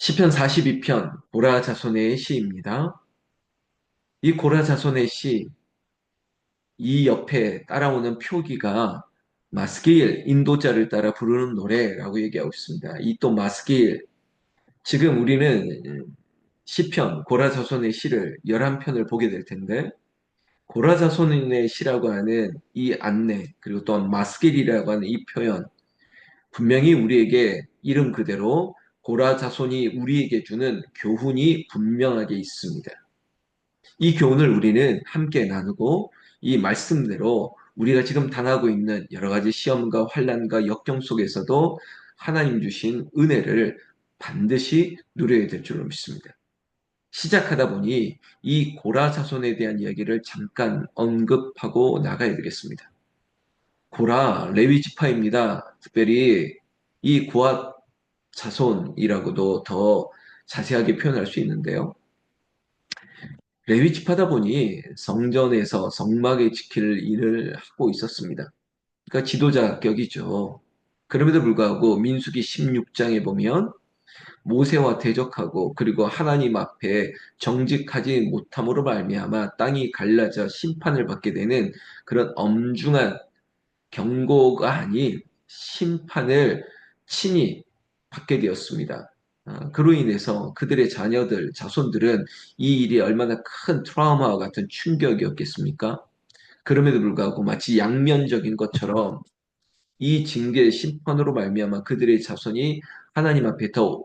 시편 42편 고라 자손의 시입니다. 이 고라 자손의 시, 이 옆에 따라오는 표기가 마스길 인도자를 따라 부르는 노래라고 얘기하고 있습니다. 이 또 마스길, 지금 우리는 시편 고라 자손의 시를 11편을 보게 될 텐데 고라 자손의 시라고 하는 이 안내, 그리고 또 마스길이라고 하는 이 표현, 분명히 우리에게 이름 그대로 고라 자손이 우리에게 주는 교훈이 분명하게 있습니다. 이 교훈을 우리는 함께 나누고 이 말씀대로 우리가 지금 당하고 있는 여러 가지 시험과 환난과 역경 속에서도 하나님 주신 은혜를 반드시 누려야 될 줄로 믿습니다. 시작하다 보니 이 고라 자손에 대한 이야기를 잠깐 언급하고 나가야 되겠습니다. 고라 레위 지파입니다. 특별히 이 고아 자손이라고도 더 자세하게 표현할 수 있는데요. 레위 지파다 보니 성전에서 성막에 지킬 일을 하고 있었습니다. 그러니까 지도자격이죠. 그럼에도 불구하고 민수기 16장에 보면 모세와 대적하고 그리고 하나님 앞에 정직하지 못함으로 말미암아 땅이 갈라져 심판을 받게 되는 그런 엄중한 경고가 아닌 심판을 친히 받게 되었습니다. 그로 인해서 그들의 자녀들, 자손들은 이 일이 얼마나 큰 트라우마와 같은 충격이었겠습니까? 그럼에도 불구하고 마치 양면적인 것처럼 이 징계의 심판으로 말미암아 그들의 자손이 하나님 앞에 더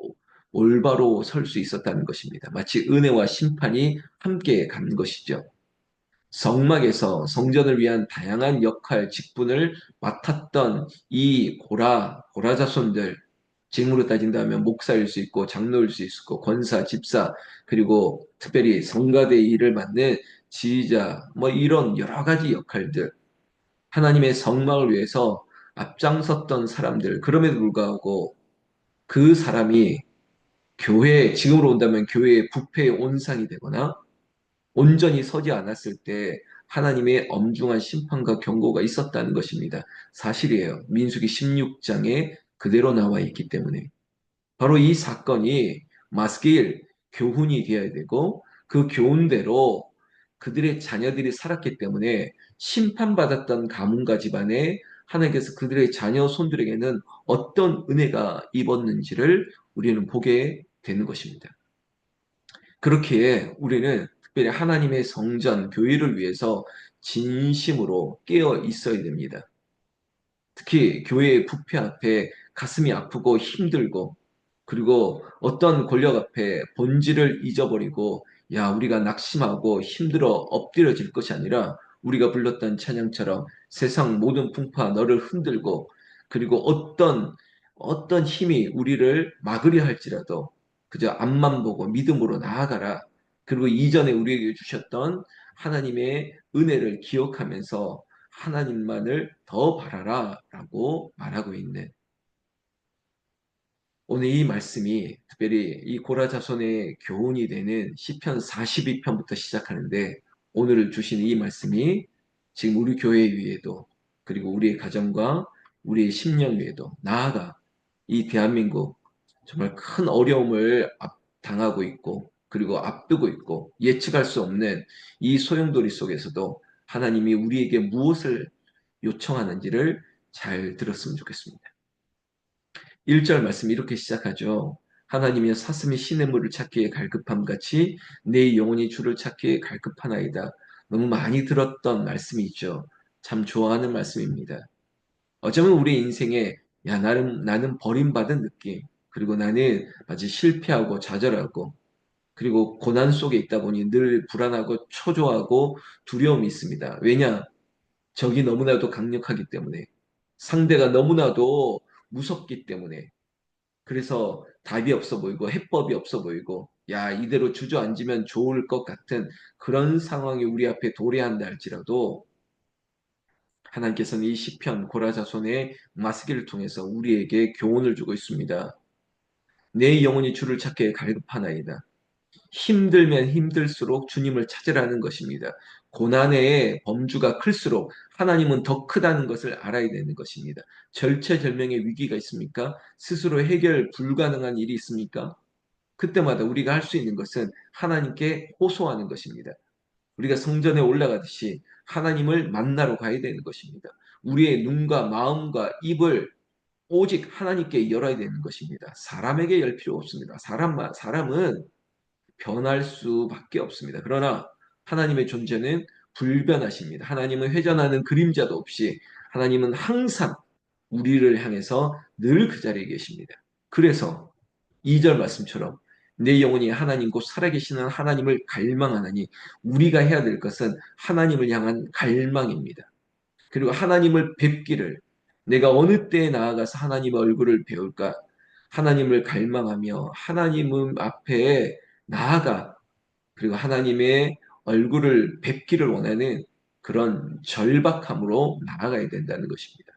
올바로 설 수 있었다는 것입니다. 마치 은혜와 심판이 함께 간 것이죠. 성막에서 성전을 위한 다양한 역할, 직분을 맡았던 이 고라 자손들, 지금으로 따진다면 목사일 수 있고 장로일 수 있고 권사, 집사, 그리고 특별히 성가대 일을 맡는 지휘자, 뭐 이런 여러 가지 역할들, 하나님의 성막을 위해서 앞장섰던 사람들, 그럼에도 불구하고 그 사람이 지금으로 온다면 교회의 부패의 온상이 되거나 온전히 서지 않았을 때 하나님의 엄중한 심판과 경고가 있었다는 것입니다. 사실이에요. 민수기 16장에 그대로 나와 있기 때문에. 바로 이 사건이 마스길 교훈이 되어야 되고 그 교훈대로 그들의 자녀들이 살았기 때문에 심판받았던 가문과 집안에 하나님께서 그들의 자녀 손들에게는 어떤 은혜가 입었는지를 우리는 보게 되는 것입니다. 그렇기에 우리는 특별히 하나님의 성전, 교회를 위해서 진심으로 깨어 있어야 됩니다. 특히 교회의 부패 앞에 가슴이 아프고 힘들고 그리고 어떤 권력 앞에 본질을 잊어버리고 야, 우리가 낙심하고 힘들어 엎드려질 것이 아니라 우리가 불렀던 찬양처럼 세상 모든 풍파 너를 흔들고 그리고 어떤 힘이 우리를 막으려 할지라도 그저 앞만 보고 믿음으로 나아가라. 그리고 이전에 우리에게 주셨던 하나님의 은혜를 기억하면서 하나님만을 더 바라라 라고 말하고 있는 오늘 이 말씀이 특별히 이 고라 자손의 교훈이 되는 시편 42편부터 시작하는데 오늘 주신 이 말씀이 지금 우리 교회 위에도 그리고 우리의 가정과 우리의 심령 위에도 나아가 이 대한민국 정말 큰 어려움을 당하고 있고 그리고 앞두고 있고 예측할 수 없는 이 소용돌이 속에서도 하나님이 우리에게 무엇을 요청하는지를 잘 들었으면 좋겠습니다. 1절 말씀 이렇게 시작하죠. 하나님이여 사슴이 시냇물을 찾기에 갈급함 같이 내 영혼이 주를 찾기에 갈급하나이다. 너무 많이 들었던 말씀이죠. 참 좋아하는 말씀입니다. 어쩌면 우리 인생에 나는 버림받은 느낌 그리고 나는 마치 실패하고 좌절하고 그리고 고난 속에 있다 보니 늘 불안하고 초조하고 두려움이 있습니다. 왜냐? 적이 너무나도 강력하기 때문에 상대가 너무나도 무섭기 때문에 그래서 답이 없어 보이고 해법이 없어 보이고 야 이대로 주저앉으면 좋을 것 같은 그런 상황이 우리 앞에 도래한다 할지라도 하나님께서는 이 시편 고라자손의 마스기를 통해서 우리에게 교훈을 주고 있습니다. 내 영혼이 주를 찾기에 갈급하나이다. 힘들면 힘들수록 주님을 찾으라는 것입니다. 고난의 범주가 클수록 하나님은 더 크다는 것을 알아야 되는 것입니다. 절체절명의 위기가 있습니까? 스스로 해결 불가능한 일이 있습니까? 그때마다 우리가 할 수 있는 것은 하나님께 호소하는 것입니다. 우리가 성전에 올라가듯이 하나님을 만나러 가야 되는 것입니다. 우리의 눈과 마음과 입을 오직 하나님께 열어야 되는 것입니다. 사람에게 열 필요 없습니다. 사람은 변할 수밖에 없습니다. 그러나 하나님의 존재는 불변하십니다. 하나님은 회전하는 그림자도 없이 하나님은 항상 우리를 향해서 늘 그 자리에 계십니다. 그래서 2절 말씀처럼 내 영혼이 하나님 곧 살아계시는 하나님을 갈망하나니 우리가 해야 될 것은 하나님을 향한 갈망입니다. 그리고 하나님을 뵙기를 내가 어느 때에 나아가서 하나님의 얼굴을 배울까? 하나님을 갈망하며 하나님 앞에 나아가 그리고 하나님의 얼굴을 뵙기를 원하는 그런 절박함으로 나아가야 된다는 것입니다.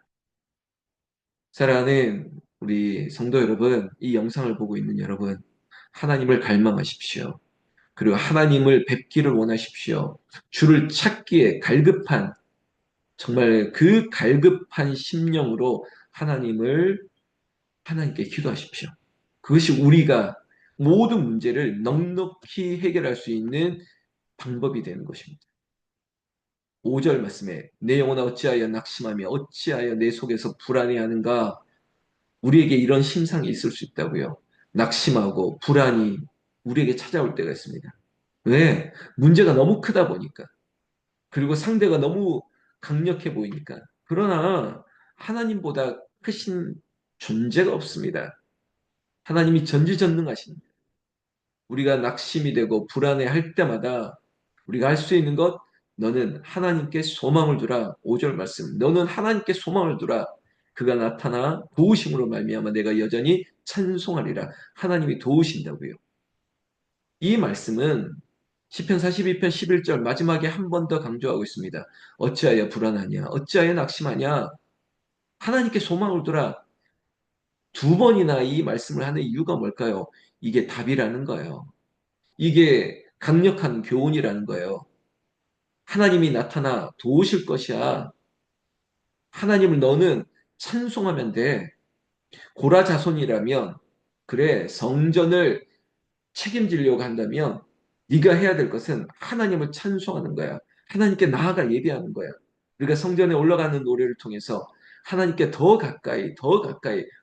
사랑하는 우리 성도 여러분, 이 영상을 보고 있는 여러분, 하나님을 갈망하십시오. 그리고 하나님을 뵙기를 원하십시오. 주를 찾기에 갈급한 정말 그 갈급한 심령으로 하나님께 기도하십시오. 그것이 우리가 모든 문제를 넉넉히 해결할 수 있는 방법이 되는 것입니다. 5절 말씀에 내 영혼아 어찌하여 낙심하며 어찌하여 내 속에서 불안해하는가. 우리에게 이런 심상이 있을 수 있다고요. 낙심하고 불안이 우리에게 찾아올 때가 있습니다. 왜? 문제가 너무 크다 보니까. 그리고 상대가 너무 강력해 보이니까. 그러나 하나님보다 크신 존재가 없습니다. 하나님이 전지전능하십니다. 우리가 낙심이 되고 불안해할 때마다 우리가 할 수 있는 것, 너는 하나님께 소망을 두라. 5절 말씀. 너는 하나님께 소망을 두라. 그가 나타나 도우심으로 말미암아 내가 여전히 찬송하리라. 하나님이 도우신다고요. 이 말씀은 시편 42편 11절 마지막에 한 번 더 강조하고 있습니다. 어찌하여 불안하냐? 어찌하여 낙심하냐? 하나님께 소망을 두라. 두 번이나 이 말씀을 하는 이유가 뭘까요? 이게 답이라는 거예요. 이게 강력한 교훈이라는 거예요. 하나님이 나타나 도우실 것이야. 하나님을 너는 찬송하면 돼. 고라 자손이라면 그래 성전을 책임지려고 한다면 네가 해야 될 것은 하나님을 찬송하는 거야. 하나님께 나아가 예배하는 거야. 우리가 성전에 올라가는 노래를 통해서 하나님께 더 가까이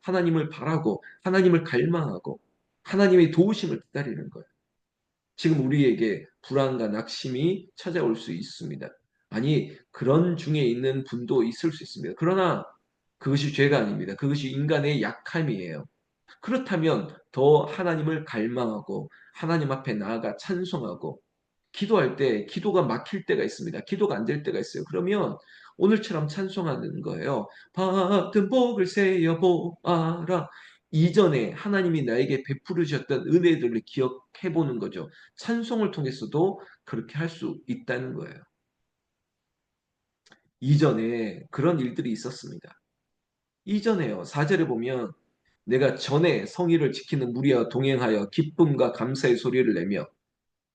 하나님을 바라고 하나님을 갈망하고 하나님의 도우심을 기다리는 거야. 지금 우리에게 불안과 낙심이 찾아올 수 있습니다. 아니, 그런 중에 있는 분도 있을 수 있습니다. 그러나 그것이 죄가 아닙니다. 그것이 인간의 약함이에요. 그렇다면 더 하나님을 갈망하고 하나님 앞에 나아가 찬송하고 기도할 때 기도가 막힐 때가 있습니다. 기도가 안 될 때가 있어요. 그러면 오늘처럼 찬송하는 거예요. 받은 복을 세어 보아라. 이전에 하나님이 나에게 베풀어 주셨던 은혜들을 기억해 보는 거죠. 찬송을 통해서도 그렇게 할 수 있다는 거예요. 이전에 그런 일들이 있었습니다. 이전에요. 4절에 보면 내가 전에 성의를 지키는 무리와 동행하여 기쁨과 감사의 소리를 내며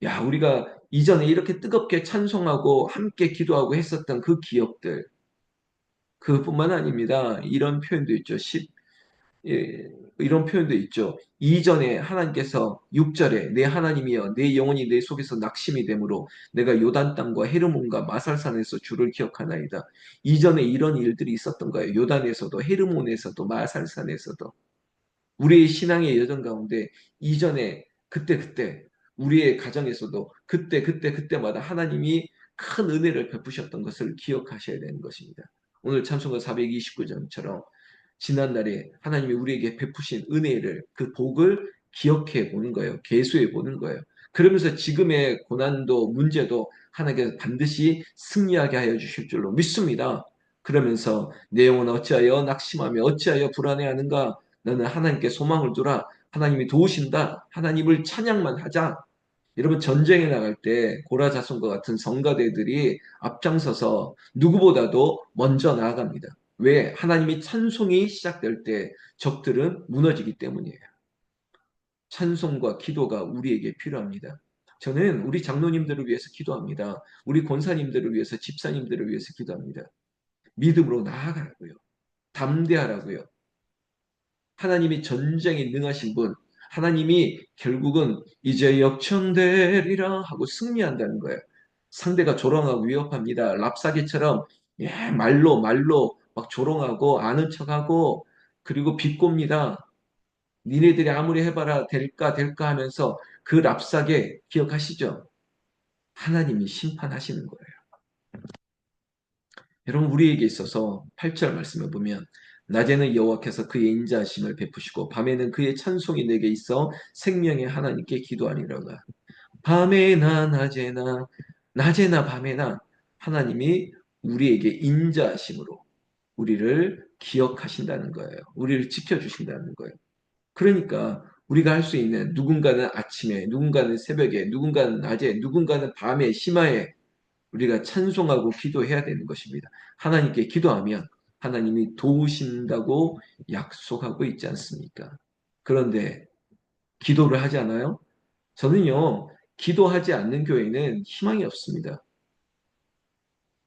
야, 우리가 이전에 이렇게 뜨겁게 찬송하고 함께 기도하고 했었던 그 기억들 그뿐만 아닙니다. 이런 표현도 있죠. 예, 이런 표현도 있죠. 이전에 하나님께서 6절에 내 하나님이여 내 영혼이 내 속에서 낙심이 되므로 내가 요단 땅과 헤르몬과 마살산에서 주를 기억하나이다. 이전에 이런 일들이 있었던 거예요. 요단에서도 헤르몬에서도 마살산에서도 우리의 신앙의 여정 가운데 이전에 그때 우리의 가정에서도 그때마다 하나님이 큰 은혜를 베푸셨던 것을 기억하셔야 되는 것입니다. 오늘 찬송가 429장처럼 지난날에 하나님이 우리에게 베푸신 은혜를 그 복을 기억해 보는 거예요. 계수해 보는 거예요. 그러면서 지금의 고난도 문제도 하나님께서 반드시 승리하게 하여 주실 줄로 믿습니다. 그러면서 내 영혼 어찌하여 낙심하며 어찌하여 불안해하는가 너는 하나님께 소망을 두라. 하나님이 도우신다. 하나님을 찬양만 하자. 여러분 전쟁에 나갈 때 고라 자손과 같은 성가대들이 앞장서서 누구보다도 먼저 나아갑니다. 왜? 하나님이 찬송이 시작될 때 적들은 무너지기 때문이에요. 찬송과 기도가 우리에게 필요합니다. 저는 우리 장로님들을 위해서 기도합니다. 우리 권사님들을 위해서 집사님들을 위해서 기도합니다. 믿음으로 나아가라고요. 담대하라고요. 하나님이 전쟁에 능하신 분, 하나님이 결국은 이제 역전되리라 하고 승리한다는 거예요. 상대가 조롱하고 위협합니다. 랍사개처럼 예, 말로 막 조롱하고 아는 척하고 그리고 비꼽니다. 니네들이 아무리 해봐라 될까 하면서 그 랍사개 기억하시죠? 하나님이 심판하시는 거예요. 여러분 우리에게 있어서 8절 말씀을 보면 낮에는 여호와께서 그의 인자하심을 베푸시고 밤에는 그의 찬송이 내게 있어 생명의 하나님께 기도하리로다. 밤에나 낮에나 밤에나 하나님이 우리에게 인자하심으로 우리를 기억하신다는 거예요. 우리를 지켜주신다는 거예요. 그러니까 우리가 할 수 있는 누군가는 아침에, 누군가는 새벽에, 누군가는 낮에, 누군가는 밤에, 심야에 우리가 찬송하고 기도해야 되는 것입니다. 하나님께 기도하면 하나님이 도우신다고 약속하고 있지 않습니까? 그런데 기도를 하지 않아요? 저는요, 기도하지 않는 교회는 희망이 없습니다.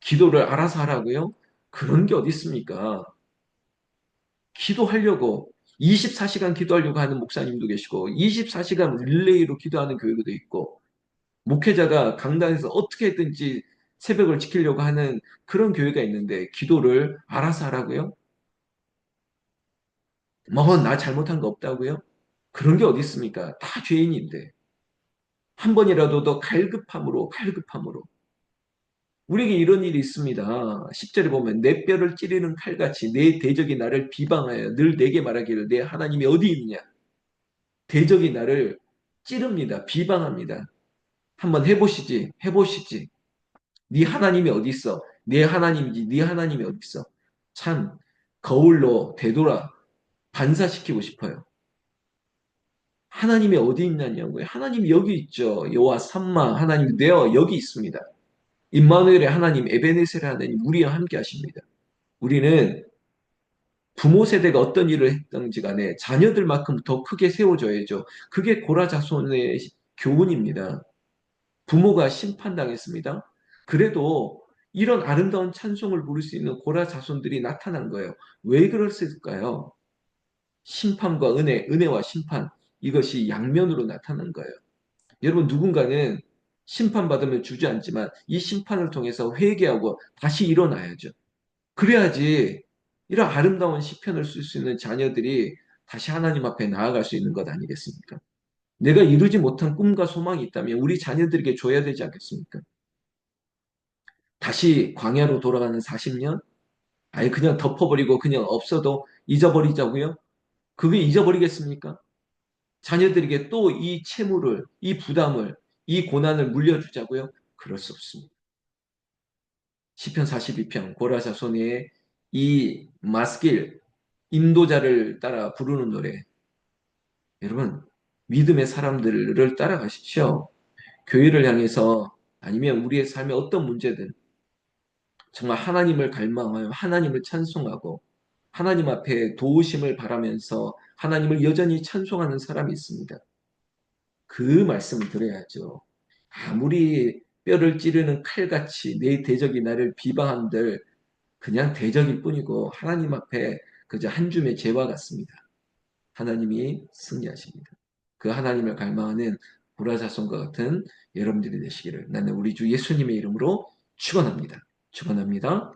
기도를 알아서 하라고요? 그런 게 어디 있습니까? 기도하려고 24시간 기도하려고 하는 목사님도 계시고 24시간 릴레이로 기도하는 교회도 있고 목회자가 강단에서 어떻게든지 새벽을 지키려고 하는 그런 교회가 있는데 기도를 알아서 하라고요? 뭐 나 잘못한 거 없다고요? 그런 게 어디 있습니까? 다 죄인인데 한 번이라도 더 갈급함으로 우리에게 이런 일이 있습니다. 10절에 보면 내 뼈를 찌르는 칼같이 내 대적이 나를 비방하여 늘 내게 말하기를 내 하나님이 어디 있느냐. 대적이 나를 찌릅니다. 비방합니다. 한번 해보시지. 네 하나님이 어디 있어? 내 하나님이지. 네 하나님이 어디 있어? 참 거울로 되돌아 반사시키고 싶어요. 하나님이 어디 있냐고요? 하나님이 여기 있죠. 여호와 삼마 하나님 내어 여기 있습니다. 임마누엘의 하나님 에베네셀의 하나님 우리와 함께 하십니다. 우리는 부모 세대가 어떤 일을 했던지 간에 자녀들만큼 더 크게 세워줘야죠. 그게 고라 자손의 교훈입니다. 부모가 심판당했습니다. 그래도 이런 아름다운 찬송을 부를 수 있는 고라 자손들이 나타난 거예요. 왜 그랬을까요? 심판과 은혜와 심판, 이것이 양면으로 나타난 거예요. 여러분, 누군가는 심판받으면 주저앉지만 이 심판을 통해서 회개하고 다시 일어나야죠. 그래야지 이런 아름다운 시편을 쓸 수 있는 자녀들이 다시 하나님 앞에 나아갈 수 있는 것 아니겠습니까? 내가 이루지 못한 꿈과 소망이 있다면 우리 자녀들에게 줘야 되지 않겠습니까? 다시 광야로 돌아가는 40년? 아예 그냥 덮어버리고 그냥 없어도 잊어버리자고요? 그게 잊어버리겠습니까? 자녀들에게 또 이 채무를, 이 부담을, 이 고난을 물려주자고요? 그럴 수 없습니다. 시편 42편 고라자손의 이 마스길 인도자를 따라 부르는 노래. 여러분, 믿음의 사람들을 따라가십시오. 교회를 향해서 아니면 우리의 삶의 어떤 문제든 정말 하나님을 갈망하여 하나님을 찬송하고 하나님 앞에 도우심을 바라면서 하나님을 여전히 찬송하는 사람이 있습니다. 그 말씀을 들어야죠. 아무리 뼈를 찌르는 칼같이 내 대적이 나를 비방한들 그냥 대적일 뿐이고 하나님 앞에 그저 한 줌의 재와 같습니다. 하나님이 승리하십니다. 그 하나님을 갈망하는 보라자손과 같은 여러분들이 되시기를 나는 우리 주 예수님의 이름으로 축원합니다. 축원합니다.